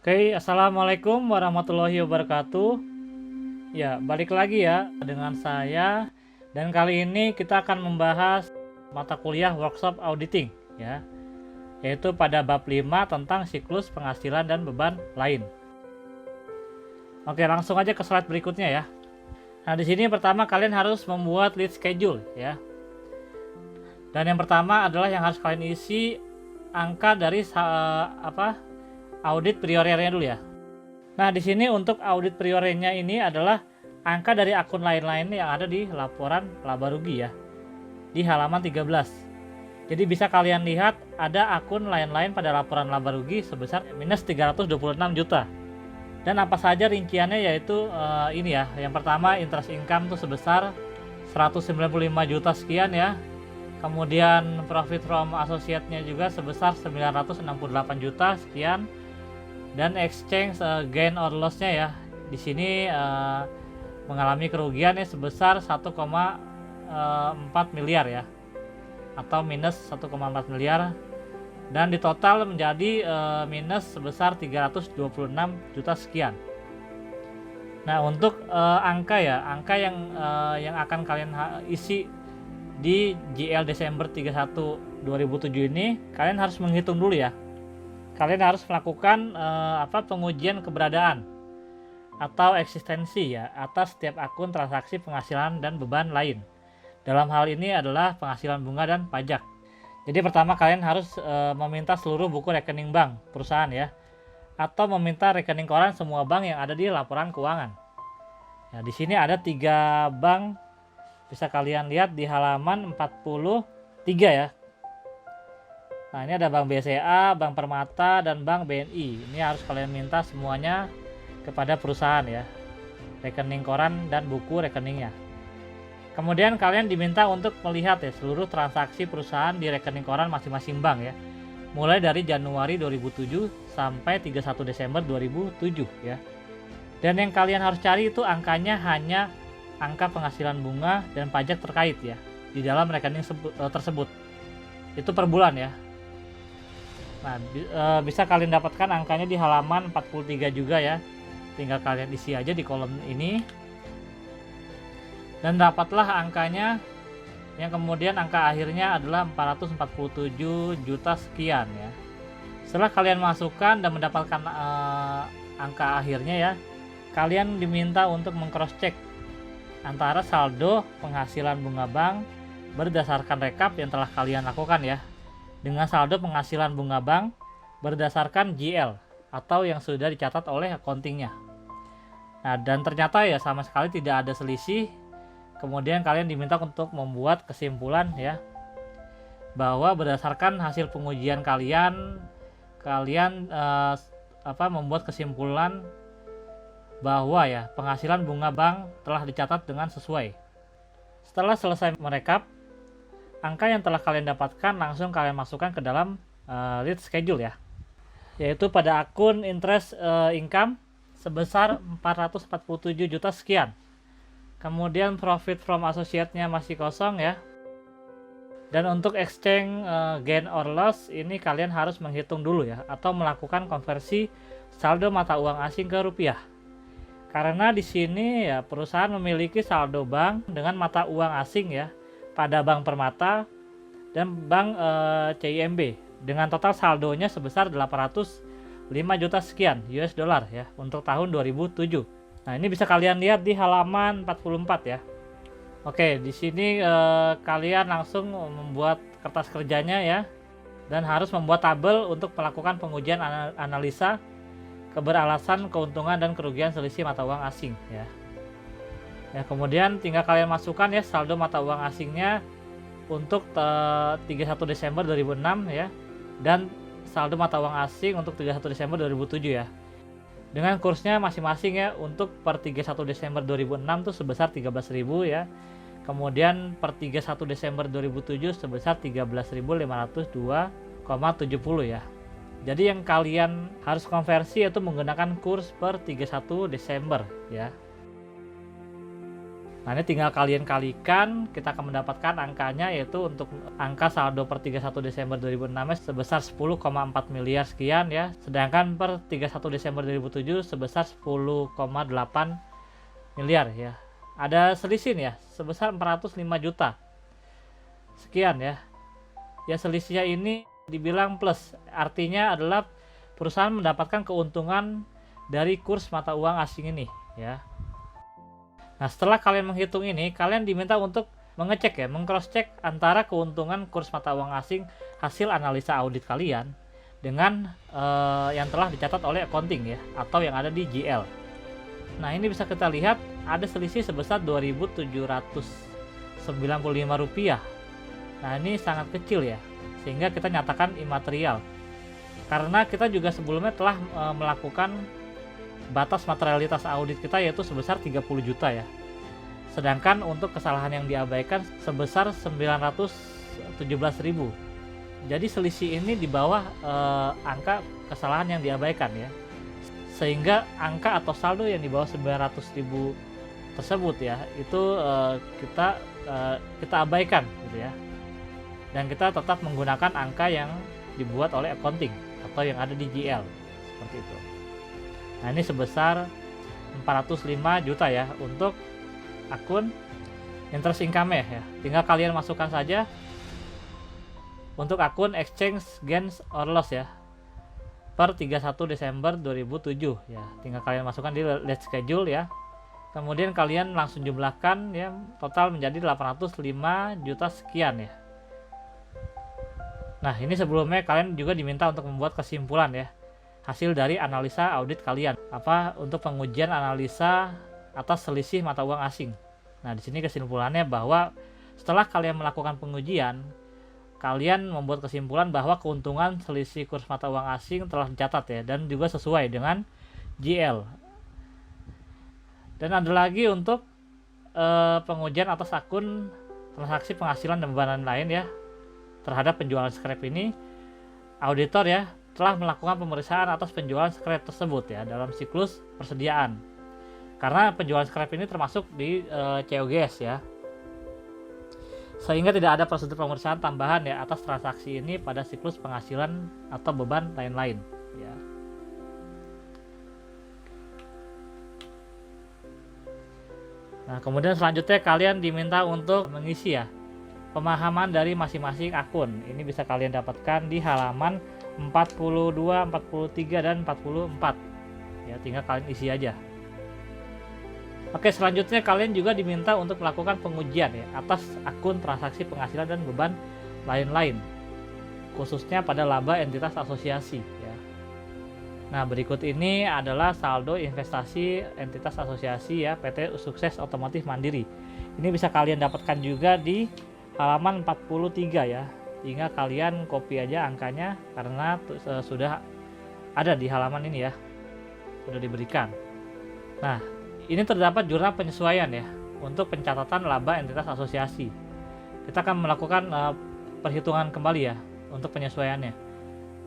Oke, assalamualaikum warahmatullahi wabarakatuh. Ya, balik lagi ya dengan saya, dan kali ini kita akan membahas mata kuliah workshop auditing ya, yaitu pada bab 5 tentang siklus penghasilan dan beban lain. Oke, langsung aja ke slide berikutnya ya. Nah, di sini pertama kalian harus membuat lead schedule ya. Dan yang pertama adalah yang harus kalian isi angka dari audit priornya dulu ya. Nah, di sini untuk audit priornya ini adalah angka dari akun lain-lain yang ada di laporan laba rugi ya, di halaman 13. Jadi bisa kalian lihat ada akun lain-lain pada laporan laba rugi sebesar minus 326 juta. Dan apa saja rinciannya, yaitu ini ya. Yang pertama, interest income tuh sebesar 195 juta sekian ya. Kemudian profit from associate-nya juga sebesar 968 juta sekian. Dan exchange gain or loss-nya ya, di sini mengalami kerugian ya sebesar 1,4 miliar ya, atau minus 1,4 miliar, dan di total menjadi minus sebesar 326 juta sekian. Nah, untuk angka yang akan kalian isi di GL Desember 31 2007 ini, kalian harus menghitung dulu ya. Kalian harus melakukan pengujian keberadaan atau eksistensi ya atas setiap akun transaksi penghasilan dan beban lain. Dalam hal ini adalah penghasilan bunga dan pajak. Jadi pertama kalian harus meminta seluruh buku rekening bank perusahaan ya, atau meminta rekening koran semua bank yang ada di laporan keuangan. Ya, di sini ada 3 bank, bisa kalian lihat di halaman 43 ya. Nah, ini ada Bank BCA, Bank Permata, dan Bank BNI. Ini harus kalian minta semuanya kepada perusahaan ya, rekening koran dan buku rekeningnya. Kemudian kalian diminta untuk melihat ya seluruh transaksi perusahaan di rekening koran masing-masing bank ya, mulai dari Januari 2007 sampai 31 Desember 2007 ya. Dan yang kalian harus cari itu angkanya hanya angka penghasilan bunga dan pajak terkait ya di dalam rekening tersebut. Itu per bulan ya. Nah, bisa kalian dapatkan angkanya di halaman 43 juga ya. Tinggal kalian isi aja di kolom ini. Dan dapatlah angkanya, yang kemudian angka akhirnya adalah 447 juta sekian ya. Setelah kalian masukkan dan mendapatkan angka akhirnya ya, kalian diminta untuk meng-cross check antara saldo penghasilan bunga bank berdasarkan rekap yang telah kalian lakukan ya, dengan saldo penghasilan bunga bank berdasarkan GL atau yang sudah dicatat oleh accountingnya. Nah, dan ternyata ya sama sekali tidak ada selisih. Kemudian kalian diminta untuk membuat kesimpulan ya, bahwa berdasarkan hasil pengujian kalian membuat kesimpulan bahwa ya penghasilan bunga bank telah dicatat dengan sesuai. Setelah selesai merekap, angka yang telah kalian dapatkan langsung kalian masukkan ke dalam lead schedule ya, yaitu pada akun interest income sebesar 447 juta sekian. Kemudian profit from associate-nya masih kosong ya. Dan untuk exchange gain or loss ini kalian harus menghitung dulu ya, atau melakukan konversi saldo mata uang asing ke rupiah. Karena di sini ya perusahaan memiliki saldo bank dengan mata uang asing ya pada Bank Permata dan Bank CIMB dengan total saldonya sebesar 805 juta sekian US dollar ya untuk tahun 2007. Nah, ini bisa kalian lihat di halaman 44 ya. Oke, di sini kalian langsung membuat kertas kerjanya ya, dan harus membuat tabel untuk melakukan pengujian analisa keberalasan keuntungan dan kerugian selisih mata uang asing ya. Ya, kemudian tinggal kalian masukkan ya saldo mata uang asingnya untuk 31 Desember 2006 ya, dan saldo mata uang asing untuk 31 Desember 2007 ya. Dengan kursnya masing-masing ya, untuk per 31 Desember 2006 tuh sebesar 13.000 ya. Kemudian per 31 Desember 2007 sebesar 13.502,70 ya. Jadi yang kalian harus konversi itu menggunakan kurs per 31 Desember ya. Nah, ini tinggal kalian kalikan, kita akan mendapatkan angkanya, yaitu untuk angka saldo per 31 Desember 2006 sebesar 10,4 miliar sekian ya. Sedangkan per 31 Desember 2007 sebesar 10,8 miliar ya. Ada selisih ya, sebesar 405 juta sekian ya. Ya, selisihnya ini dibilang plus, artinya adalah perusahaan mendapatkan keuntungan dari kurs mata uang asing ini ya. Nah, setelah kalian menghitung ini, kalian diminta untuk mengecek ya, meng-cross check antara keuntungan kurs mata uang asing hasil analisa audit kalian dengan yang telah dicatat oleh accounting ya, atau yang ada di GL. Nah, ini bisa kita lihat ada selisih sebesar Rp2.795. Nah, ini sangat kecil ya, sehingga kita nyatakan imaterial. Karena kita juga sebelumnya telah melakukan batas materialitas audit kita, yaitu sebesar 30 juta ya. Sedangkan untuk kesalahan yang diabaikan sebesar 917.000. Jadi selisih ini di bawah angka kesalahan yang diabaikan ya. Sehingga angka atau saldo yang di bawah 900.000 tersebut ya, itu kita abaikan gitu ya. Dan kita tetap menggunakan angka yang dibuat oleh accounting atau yang ada di GL seperti itu. Nah, ini sebesar 405 juta ya untuk akun interest income ya. Tinggal kalian masukkan saja untuk akun exchange gains or loss ya per 31 Desember 2007 ya. Tinggal kalian masukkan di let's schedule ya. Kemudian kalian langsung jumlahkan ya, total menjadi 805 juta sekian ya. Nah, ini sebelumnya kalian juga diminta untuk membuat kesimpulan ya, hasil dari analisa audit kalian, untuk pengujian analisa atas selisih mata uang asing. Nah, di sini kesimpulannya bahwa setelah kalian melakukan pengujian, kalian membuat kesimpulan bahwa keuntungan selisih kurs mata uang asing telah dicatat ya, dan juga sesuai dengan GL. Dan ada lagi untuk pengujian atas akun transaksi penghasilan dan beban lain ya, terhadap penjualan scrap ini, auditor ya telah melakukan pemeriksaan atas penjualan scrap tersebut ya dalam siklus persediaan. Karena penjualan scrap ini termasuk di COGS ya. Sehingga tidak ada prosedur pemeriksaan tambahan ya atas transaksi ini pada siklus penghasilan atau beban lain-lain ya. Nah, kemudian selanjutnya kalian diminta untuk mengisi ya pemahaman dari masing-masing akun. Ini bisa kalian dapatkan di halaman 42, 43, dan 44 ya, tinggal kalian isi aja. Oke, selanjutnya kalian juga diminta untuk melakukan pengujian ya atas akun transaksi penghasilan dan beban lain-lain, khususnya pada laba entitas asosiasi ya. Nah, berikut ini adalah saldo investasi entitas asosiasi ya, PT Sukses Otomotif Mandiri. Ini bisa kalian dapatkan juga di halaman 43 ya. Tinggal kalian copy aja angkanya karena sudah ada di halaman ini ya, sudah diberikan. Nah, ini terdapat jurnal penyesuaian ya untuk pencatatan laba entitas asosiasi. Kita akan melakukan perhitungan kembali ya untuk penyesuaiannya.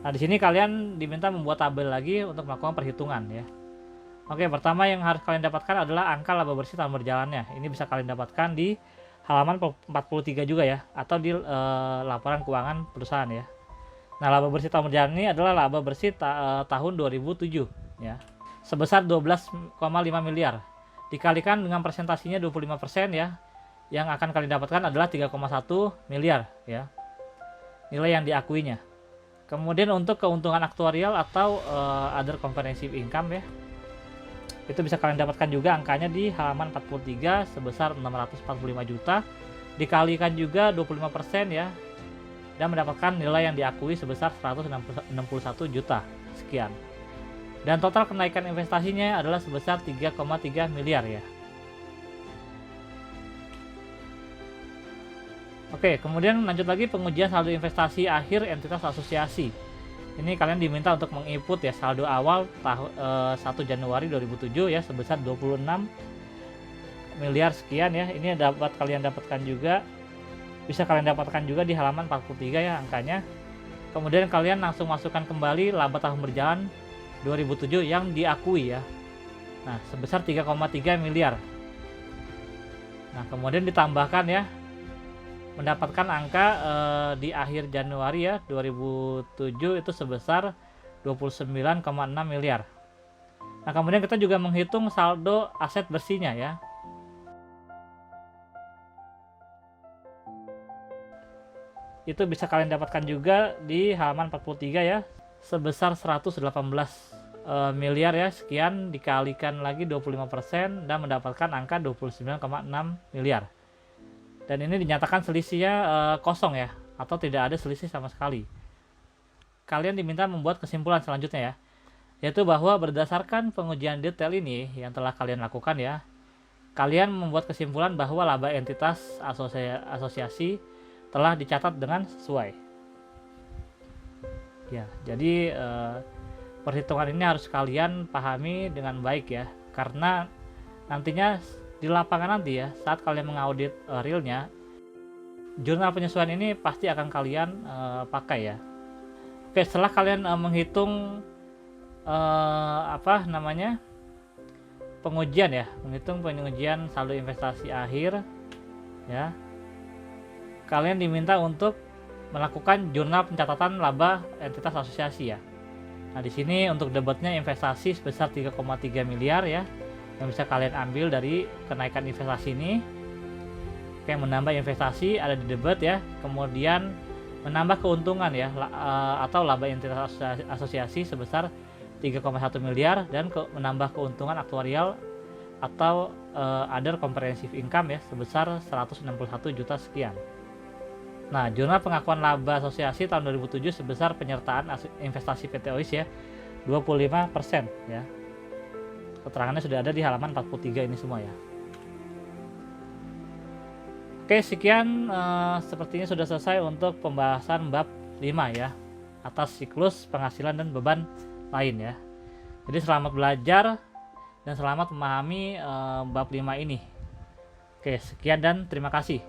Nah, di sini kalian diminta membuat tabel lagi untuk melakukan perhitungan ya. Oke, pertama yang harus kalian dapatkan adalah angka laba bersih tahun berjalannya. Ini bisa kalian dapatkan di halaman 43 juga ya, atau di laporan keuangan perusahaan ya. Nah, laba bersih tahun berjalan ini adalah laba bersih tahun 2007 ya, sebesar 12,5 miliar dikalikan dengan presentasinya 25% ya, yang akan kalian dapatkan adalah 3,1 miliar ya, nilai yang diakuinya. Kemudian untuk keuntungan aktuarial atau other comprehensive income ya, itu bisa kalian dapatkan juga angkanya di halaman 43 sebesar 645 juta dikalikan juga 25% ya, dan mendapatkan nilai yang diakui sebesar 161 juta sekian. Dan total kenaikan investasinya adalah sebesar 3,3 miliar ya. Oke, kemudian lanjut lagi pengujian saldo investasi akhir entitas asosiasi. Ini kalian diminta untuk menginput ya saldo awal 1 Januari 2007 ya sebesar 26 miliar sekian ya. Ini dapat kalian dapatkan juga, bisa kalian dapatkan juga di halaman 43 ya angkanya. Kemudian kalian langsung masukkan kembali laba tahun berjalan 2007 yang diakui ya. Nah, sebesar 3,3 miliar. Nah, kemudian ditambahkan ya, mendapatkan angka di akhir Januari ya 2007 itu sebesar 29,6 miliar. Nah, kemudian kita juga menghitung saldo aset bersihnya ya. Itu bisa kalian dapatkan juga di halaman 43 ya, sebesar 118 miliar ya, sekian dikalikan lagi 25% dan mendapatkan angka 29,6 miliar. Dan ini dinyatakan selisihnya kosong ya, atau tidak ada selisih sama sekali. Kalian diminta membuat kesimpulan selanjutnya ya, yaitu bahwa berdasarkan pengujian detail ini yang telah kalian lakukan ya, kalian membuat kesimpulan bahwa laba entitas asosiasi telah dicatat dengan sesuai. Ya, jadi perhitungan ini harus kalian pahami dengan baik ya, karena nantinya di lapangan nanti ya, saat kalian mengaudit realnya, jurnal penyesuaian ini pasti akan kalian pakai ya. Oke, setelah kalian menghitung pengujian ya, menghitung pengujian saldo investasi akhir ya, kalian diminta untuk melakukan jurnal pencatatan laba entitas asosiasi ya. Nah, di sini untuk debitnya investasi sebesar 3,3 miliar ya, yang bisa kalian ambil dari kenaikan investasi ini. Oke, menambah investasi ada di debit ya, kemudian menambah keuntungan ya, atau laba entitas asosiasi sebesar 3,1 miliar dan menambah keuntungan aktuarial atau other comprehensive income ya sebesar 161 juta sekian. Nah, jurnal pengakuan laba asosiasi tahun 2007 sebesar penyertaan investasi PT OIS ya 25% ya. Keterangannya sudah ada di halaman 43 ini semua ya. Oke, sekian sepertinya sudah selesai untuk pembahasan bab 5 ya, atas siklus penghasilan dan beban lain ya. Jadi selamat belajar dan selamat memahami bab 5 ini. Oke, sekian dan terima kasih.